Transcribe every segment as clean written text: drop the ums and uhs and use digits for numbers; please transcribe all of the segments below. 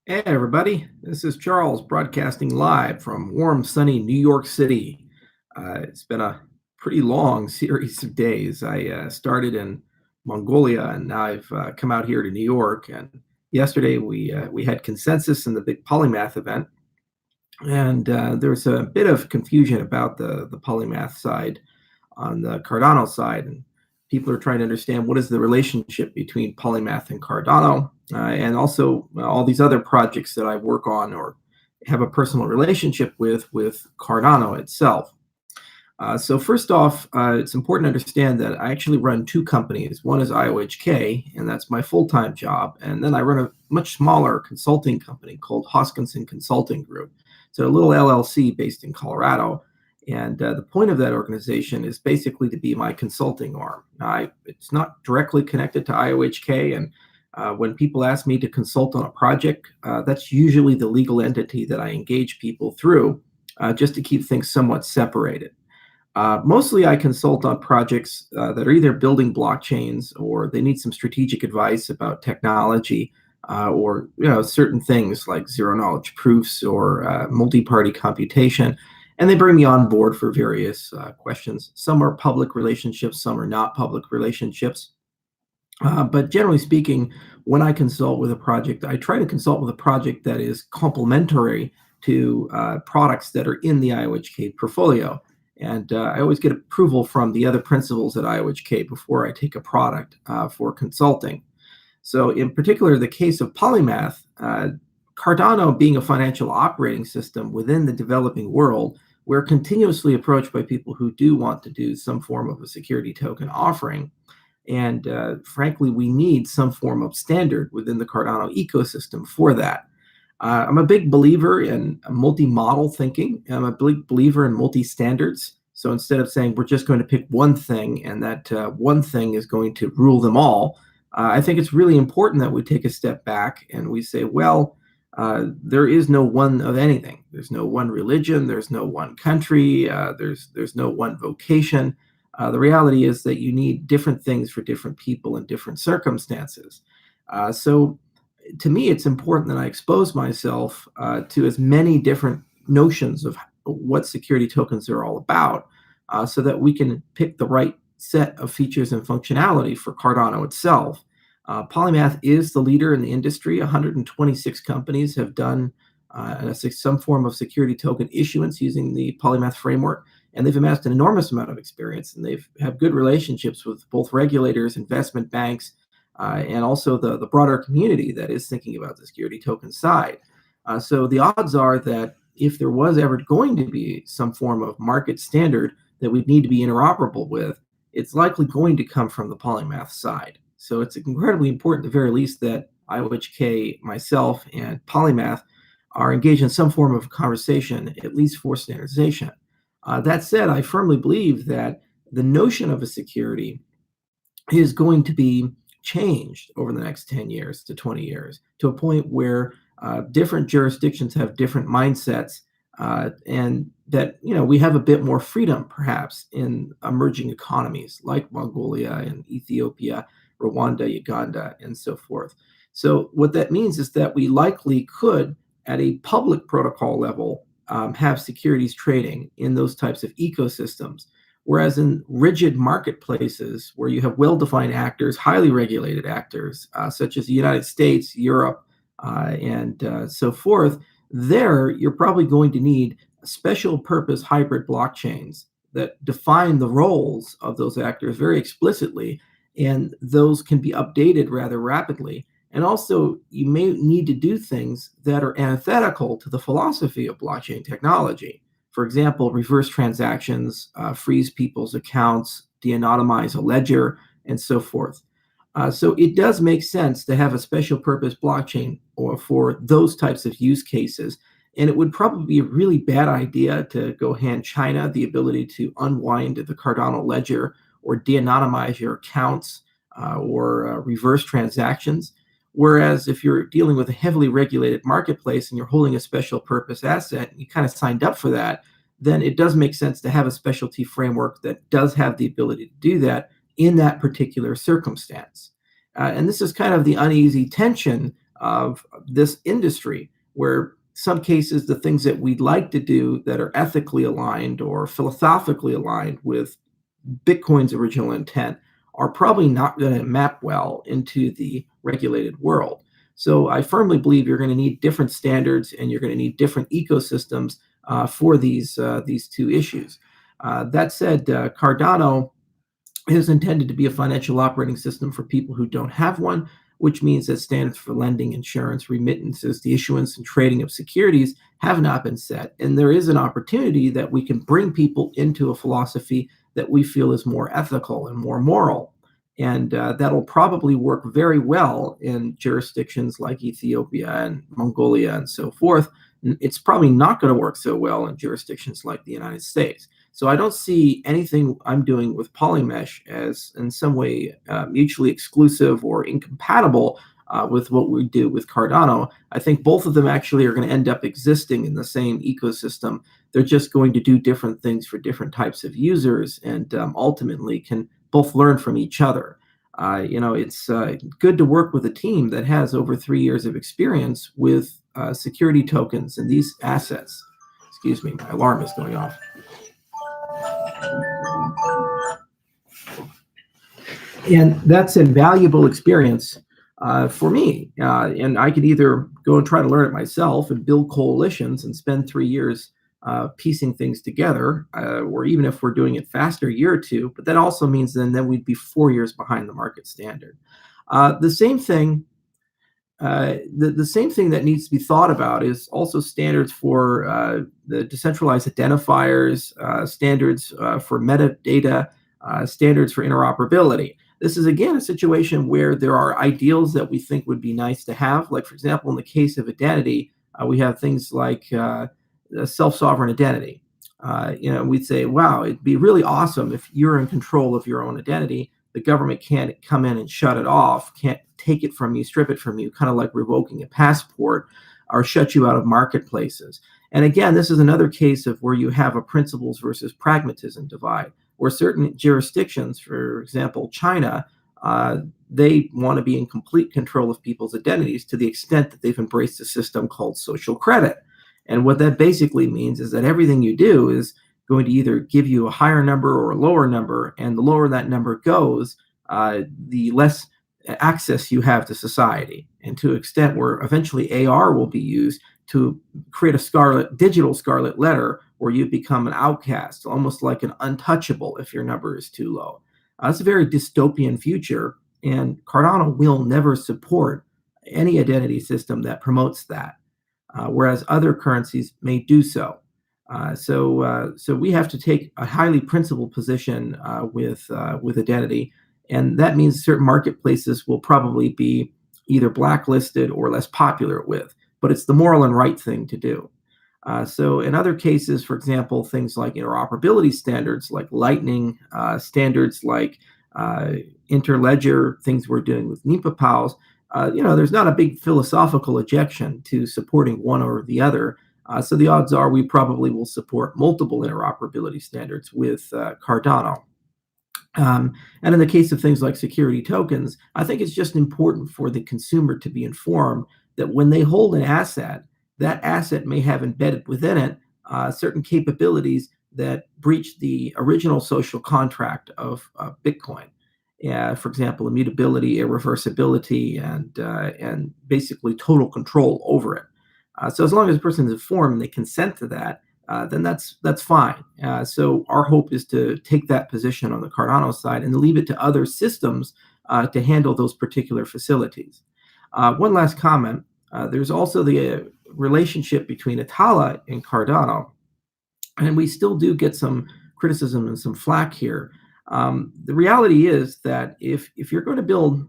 Hey, everybody. This is Charles broadcasting live from warm, sunny New York City. It's been a pretty long series of days. I started in Mongolia and now I've come out here to New York. And yesterday we had consensus in the big Polymath event. And there's a bit of confusion about the Polymath side on the Cardano side. And people are trying to understand what is the relationship between Polymath and Cardano, and also all these other projects that I work on or have a personal relationship with Cardano itself. So first off, it's important to understand that I actually run two companies. One is IOHK, and that's my full-time job. And then I run a much smaller consulting company called Hoskinson Consulting Group. So a little LLC based in Colorado. And the point of that organization is basically to be my consulting arm. It's not directly connected to IOHK, and when people ask me to consult on a project, that's usually the legal entity that I engage people through, just to keep things somewhat separated. Mostly I consult on projects that are either building blockchains or they need some strategic advice about technology, or certain things like zero knowledge proofs or multi-party computation. And they bring me on board for various questions. Some are public relationships, some are not public relationships. But generally speaking, when I consult with a project, I try to consult with a project that is complementary to products that are in the IOHK portfolio. And I always get approval from the other principals at IOHK before I take a product for consulting. So in particular, the case of Polymath, Cardano being a financial operating system within the developing world, we're continuously approached by people who do want to do some form of a security token offering. And frankly, we need some form of standard within the Cardano ecosystem for that. I'm a big believer in multi-model thinking. I'm a big believer in multi-standards. So instead of saying we're just going to pick one thing and that one thing is going to rule them all, I think it's really important that we take a step back and we say, well, there is no one of anything. There's no one religion. There's no one country. There's no one vocation. The reality is that you need different things for different people in different circumstances. So to me, it's important that I expose myself to as many different notions of what security tokens are all about, so that we can pick the right set of features and functionality for Cardano itself. Polymath is the leader in the industry. 126 companies have done some form of security token issuance using the Polymath framework, and they've amassed an enormous amount of experience, and they've have good relationships with both regulators, investment banks, and also the broader community that is thinking about the security token side. So the odds are that if there was ever going to be some form of market standard that we'd need to be interoperable with, it's likely going to come from the Polymath side. So it's incredibly important, at the very least, that IOHK, myself, and Polymath are engaged in some form of conversation, at least for standardization. That said, I firmly believe that the notion of a security is going to be changed over the next 10 years to 20 years to a point where different jurisdictions have different mindsets, and that we have a bit more freedom perhaps in emerging economies like Mongolia and Ethiopia, Rwanda, Uganda, and so forth. So what that means is that we likely could, at a public protocol level, have securities trading in those types of ecosystems. Whereas in rigid marketplaces where you have well-defined actors, highly regulated actors, such as the United States, Europe, and so forth, there you're probably going to need special purpose hybrid blockchains that define the roles of those actors very explicitly, and those can be updated rather rapidly. And also, you may need to do things that are antithetical to the philosophy of blockchain technology. For example, reverse transactions, freeze people's accounts, de-anonymize a ledger, and so forth. So it does make sense to have a special purpose blockchain or for those types of use cases. And it would probably be a really bad idea to go hand China the ability to unwind the Cardano ledger or de-anonymize your accounts, or reverse transactions. Whereas if you're dealing with a heavily regulated marketplace and you're holding a special purpose asset, and you kind of signed up for that, then it does make sense to have a specialty framework that does have the ability to do that in that particular circumstance. And this is kind of the uneasy tension of this industry, where some cases the things that we'd like to do that are ethically aligned or philosophically aligned with Bitcoin's original intent are probably not going to map well into the regulated world. So I firmly believe you're going to need different standards and you're going to need different ecosystems for these two issues. That said, Cardano is intended to be a financial operating system for people who don't have one, which means that standards for lending, insurance, remittances, the issuance and trading of securities have not been set. And there is an opportunity that we can bring people into a philosophy that we feel is more ethical and more moral. And that'll probably work very well in jurisdictions like Ethiopia and Mongolia and so forth. It's probably not going to work so well in jurisdictions like the United States. So I don't see anything I'm doing with Polymesh as in some way mutually exclusive or incompatible with what we do with Cardano. I think both of them actually are going to end up existing in the same ecosystem. They're just going to do different things for different types of users, and ultimately can both learn from each other. It's good to work with a team that has over 3 years of experience with security tokens and these assets. Excuse me, my alarm is going off. And that's a valuable experience for me. And I could either go and try to learn it myself and build coalitions and spend 3 years piecing things together, or even if we're doing it faster, a year or two. But that also means then we'd be 4 years behind the market standard. The same thing that needs to be thought about is also standards for the decentralized identifiers, standards for metadata, standards for interoperability. This is, again, a situation where there are ideals that we think would be nice to have. Like, for example, in the case of identity, we have things like self-sovereign identity. We'd say, wow, it'd be really awesome if you're in control of your own identity. The government can't come in and shut it off, can't take it from you, strip it from you, kind of like revoking a passport, or shut you out of marketplaces. And again, this is another case of where you have a principles versus pragmatism divide, where certain jurisdictions, for example, China, they want to be in complete control of people's identities to the extent that they've embraced a system called social credit. And what that basically means is that everything you do is going to either give you a higher number or a lower number, and the lower that number goes, the less access you have to society, and to an extent where eventually AR will be used to create a digital scarlet letter where you become an outcast, almost like an untouchable if your number is too low. That's a very dystopian future, and Cardano will never support any identity system that promotes that, whereas other currencies may do so. So we have to take a highly principled position with identity, and that means certain marketplaces will probably be either blacklisted or less popular with. But it's the moral and right thing to do. So in other cases, for example, things like interoperability standards, like Lightning, standards like Interledger, things we're doing with NEPA-PALs, there's not a big philosophical objection to supporting one or the other. So the odds are we probably will support multiple interoperability standards with Cardano. And in the case of things like security tokens, I think it's just important for the consumer to be informed that when they hold an asset, that asset may have embedded within it certain capabilities that breach the original social contract of Bitcoin. For example, immutability, irreversibility, and basically total control over it. So as long as a person is informed and they consent to that, then that's fine. So our hope is to take that position on the Cardano side and leave it to other systems to handle those particular facilities. One last comment. There's also the relationship between Atala and Cardano, and we still do get some criticism and some flack here. The reality is that if you're going to build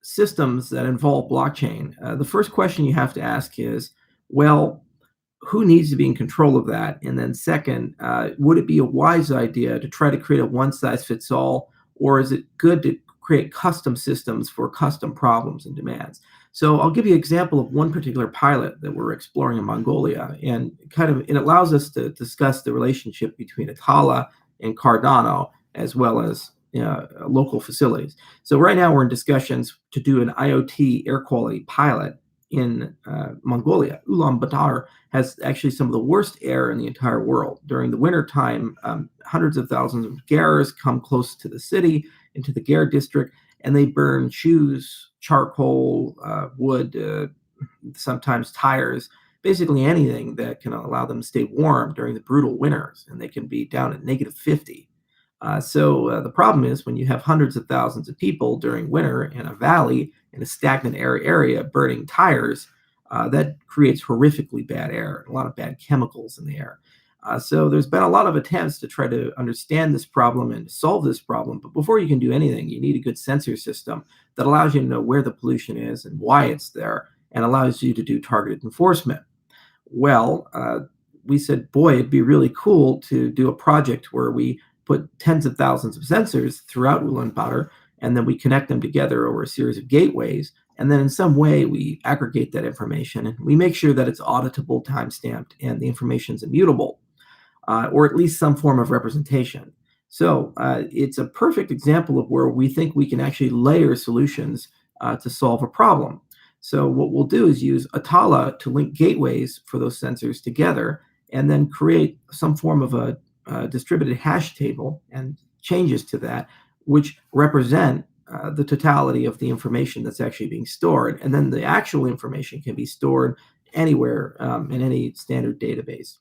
systems that involve blockchain, the first question you have to ask is, well, who needs to be in control of that? And then second, would it be a wise idea to try to create a one-size-fits-all, or is it good to create custom systems for custom problems and demands? So I'll give you an example of one particular pilot that we're exploring in Mongolia, and it allows us to discuss the relationship between Atala and Cardano, as well as local facilities. So right now we're in discussions to do an IoT air quality pilot in Mongolia. Ulaanbaatar has actually some of the worst air in the entire world. During the winter time, hundreds of thousands of Gers come close to the city, into the Ger district, and they burn shoes, charcoal, wood, sometimes tires, basically anything that can allow them to stay warm during the brutal winters, and they can be down at -50. So the problem is when you have hundreds of thousands of people during winter in a valley in a stagnant area burning tires, that creates horrifically bad air, a lot of bad chemicals in the air. So there's been a lot of attempts to try to understand this problem and solve this problem. But before you can do anything, you need a good sensor system that allows you to know where the pollution is and why it's there and allows you to do targeted enforcement. Well, we said, boy, it'd be really cool to do a project where we put tens of thousands of sensors throughout Ulaanbaatar, and then we connect them together over a series of gateways. And then in some way, we aggregate that information and we make sure that it's auditable, time-stamped, and the information is immutable, or at least some form of representation. So it's a perfect example of where we think we can actually layer solutions to solve a problem. So what we'll do is use Atala to link gateways for those sensors together and then create some form of a distributed hash table and changes to that, which represent the totality of the information that's actually being stored. And then the actual information can be stored anywhere in any standard database.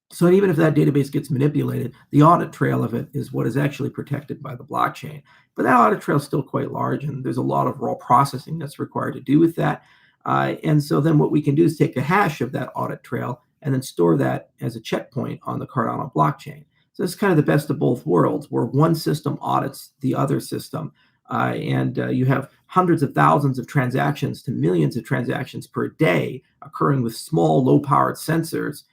So even if that database gets manipulated, the audit trail of it is what is actually protected by the blockchain. But that audit trail is still quite large, and there's a lot of raw processing that's required to do with that. And so then what we can do is take the hash of that audit trail and then store that as a checkpoint on the Cardano blockchain. So it's kind of the best of both worlds, where one system audits the other system. And you have hundreds of thousands of transactions to millions of transactions per day occurring with small, low-powered sensors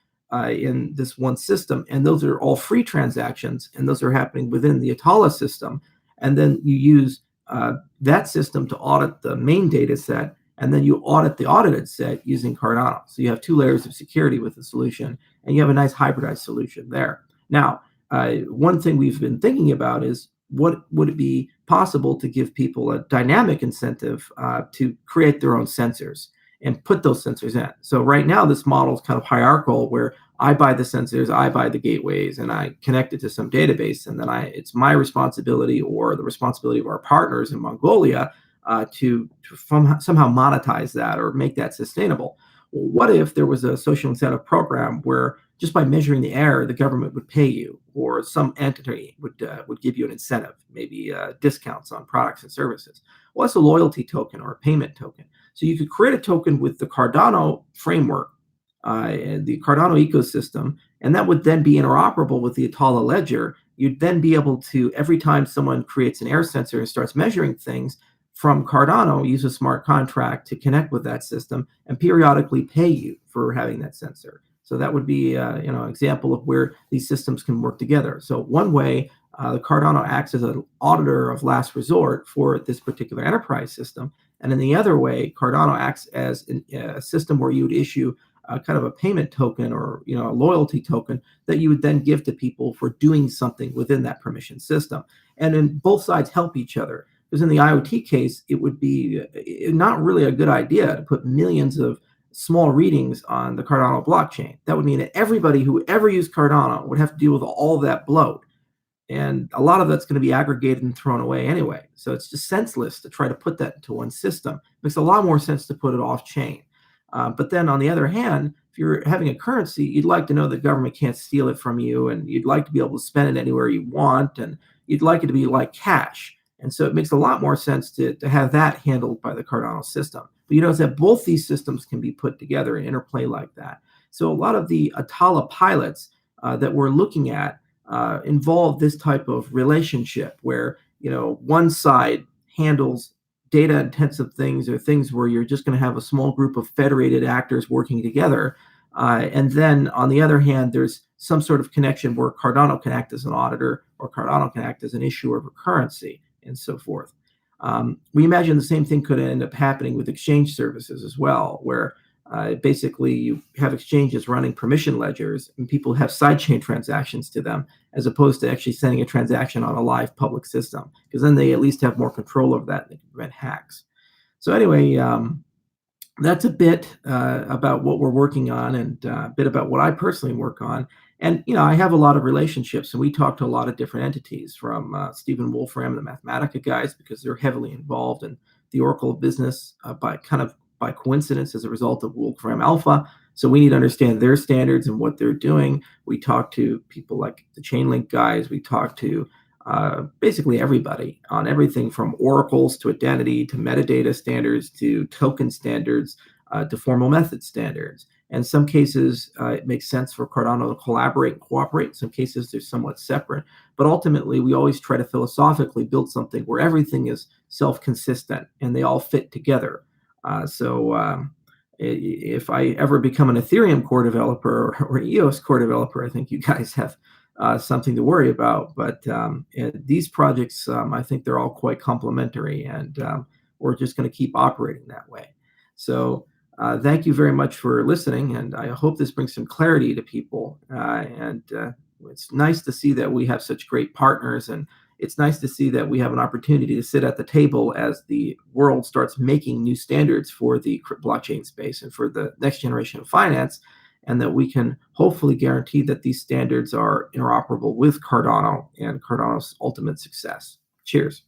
in this one system. And those are all free transactions, and those are happening within the Atala system. And then you use that system to audit the main data set, and then you audit the audited set using Cardano. So you have two layers of security with the solution, and you have a nice hybridized solution there. Now, one thing we've been thinking about is, what would it be possible to give people a dynamic incentive to create their own sensors and put those sensors in? So right now, this model is kind of hierarchical, where I buy the sensors, I buy the gateways, and I connect it to some database, and then it's my responsibility or the responsibility of our partners in Mongolia to somehow monetize that or make that sustainable. Well, what if there was a social incentive program where just by measuring the error, the government would pay you, or some entity would give you an incentive, maybe discounts on products and services? Well, that's a loyalty token or a payment token. So you could create a token with the Cardano framework, and the Cardano ecosystem, and that would then be interoperable with the Atala ledger. You'd then be able to, every time someone creates an air sensor and starts measuring things from Cardano, use a smart contract to connect with that system and periodically pay you for having that sensor. So that would be an example of where these systems can work together. So one way, the Cardano acts as an auditor of last resort for this particular enterprise system. And in the other way, Cardano acts as a system where you would issue kind of a payment token or a loyalty token that you would then give to people for doing something within that permission system. And then both sides help each other. Because in the IoT case, it would be not really a good idea to put millions of small readings on the Cardano blockchain. That would mean that everybody who ever used Cardano would have to deal with all of that bloat. And a lot of that's going to be aggregated and thrown away anyway. So it's just senseless to try to put that into one system. It makes a lot more sense to put it off chain. But then on the other hand, if you're having a currency, you'd like to know the government can't steal it from you, and you'd like to be able to spend it anywhere you want, and you'd like it to be like cash. And so it makes a lot more sense to have that handled by the Cardano system. But you notice that both these systems can be put together and interplay like that. So a lot of the Atala pilots that we're looking at involve this type of relationship where one side handles data intensive things, or things where you're just going to have a small group of federated actors working together. And then on the other hand, there's some sort of connection where Cardano can act as an auditor, or Cardano can act as an issuer of a currency, and so forth. We imagine the same thing could end up happening with exchange services as well, where basically you have exchanges running permission ledgers and people have sidechain transactions to them, as opposed to actually sending a transaction on a live public system, because then they at least have more control over that and they can prevent hacks. So anyway, that's a bit about what we're working on, and a bit about what I personally work on. And I have a lot of relationships, and we talk to a lot of different entities, from Stephen Wolfram, the Mathematica guys, because they're heavily involved in the Oracle business by coincidence as a result of Wolfram Alpha. So we need to understand their standards and what they're doing. We talk to people like the Chainlink guys. We talk to basically everybody on everything from oracles to identity to metadata standards to token standards to formal method standards. And in some cases, it makes sense for Cardano to collaborate and cooperate. In some cases, they're somewhat separate. But ultimately, we always try to philosophically build something where everything is self-consistent and they all fit together. If I ever become an Ethereum core developer or an EOS core developer, I think you guys have something to worry about. But these projects, I think they're all quite complementary, and we're just going to keep operating that way. So thank you very much for listening, and I hope this brings some clarity to people. It's nice to see that we have such great partners, and it's nice to see that we have an opportunity to sit at the table as the world starts making new standards for the blockchain space and for the next generation of finance, and that we can hopefully guarantee that these standards are interoperable with Cardano and Cardano's ultimate success. Cheers.